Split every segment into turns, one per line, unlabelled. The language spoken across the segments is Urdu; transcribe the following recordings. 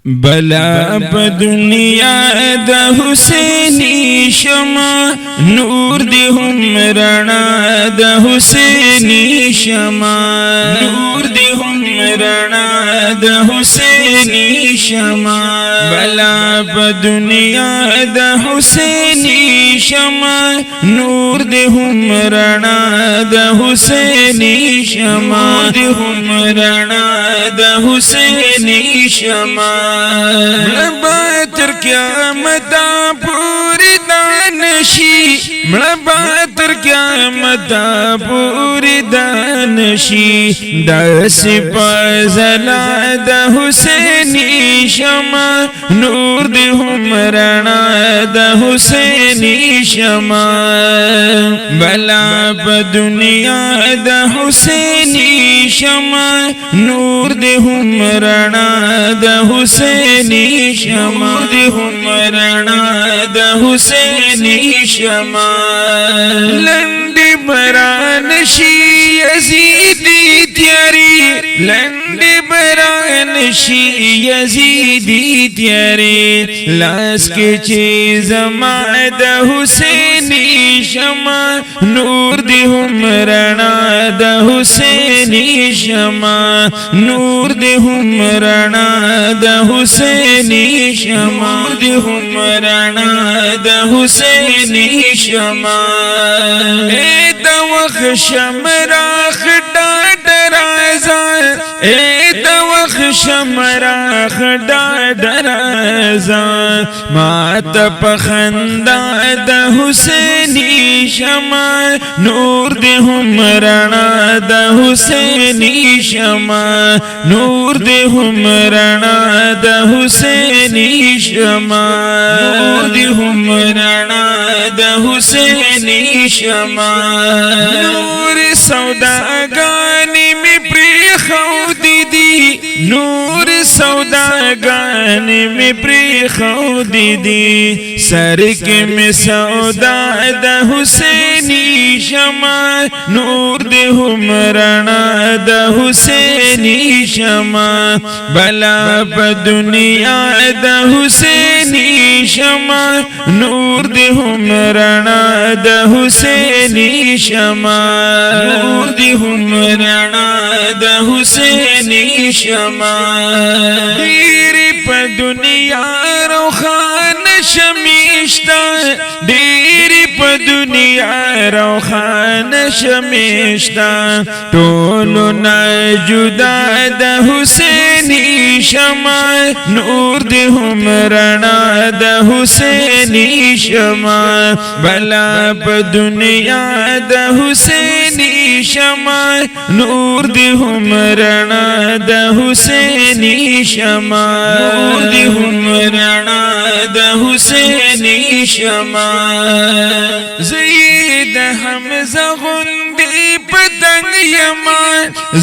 بلا بدنیا د حسینی شما نور دی هم رڼا د حسینی شما نور دی هم رڼا د حسینی شما بلا بدنیا د حسینی شما نور دی هم رڼا د حسینی شما دی هم رڼا د حسینی شما مربع تر قیامت پوری دانشی مربع تر قیامت پوری دانشی داسی پازلا د حسینی شما نور دی هم رڼا د حسینی شما بلا په دنیا د حسینی شما نور دی هم رڼا د حسینی شما دی هم رڼا د حسینی شما لنډي بران شي یزیدی تیاری لنډي بران شي یزیدی تیاری لاس کې چې زما د حسینی شما نور دی هم رڼا د حسینی شما نور دی هم رڼا د حسینی شما دی هم رڼا د حسینی شما اے د وخت شمراخ ډاډ رازا اے د وخت شمراخ ډاډ رازا ما ته پخندا د حسینی شما نور دی هم رڼا د حسینی شما نور دی هم رڼا د حسینی شما نور دی هم رڼا د حسینی شما نور سوداګانی می پری خو دی نور سوداګانی می پری خو دی سر کې می سودا د حسینی شما نور دی هم رڼا د حسینی شما بلا په دنیا د حسینی شما نور دی هم رڼا د حسینی شما نور دی هم رڼا د حسینی شما ډېری په دنیا روخان شمیشتا ډېری په دنیا روخان شمیشتا ټولو نه جدا د حسینی شما نور دی هم رڼا د حسینی شما بلا په دنیا د حسینی شما نور دی هم رڼا د حسینی شما نور دی هم رڼا د حسینی شما زید حمزه غوندی پتنګ یما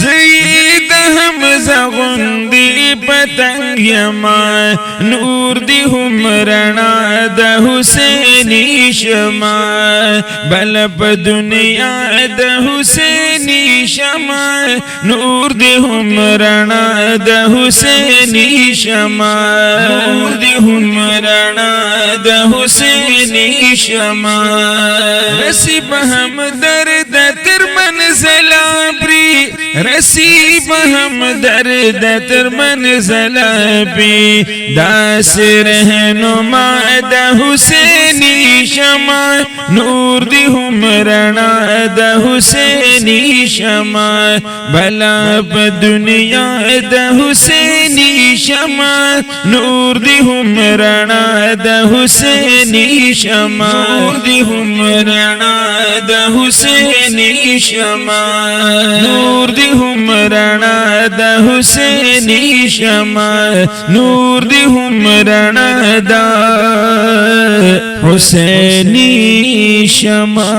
زید حمزه غوندی پتنګ یما نور دی هم رڼا د حسینی شما بل په دنیا د حسینی شما نور دی هم رڼا د حسینی شما نور دی هم رڼا د حسینی شما نصیب هم درد تر منزل پری رسیب هم درد تر منزل پی داس رهنما د حسینی شما نور دی هم رڼا د حسینی شما بلا په دنیا د حسینی شما نور دی هم رڼا د حسینی شما نور دی هم رڼا د حسینی شما نور دی هم رڼا د حسینی شما نور دی هم رڼا د حسینی شما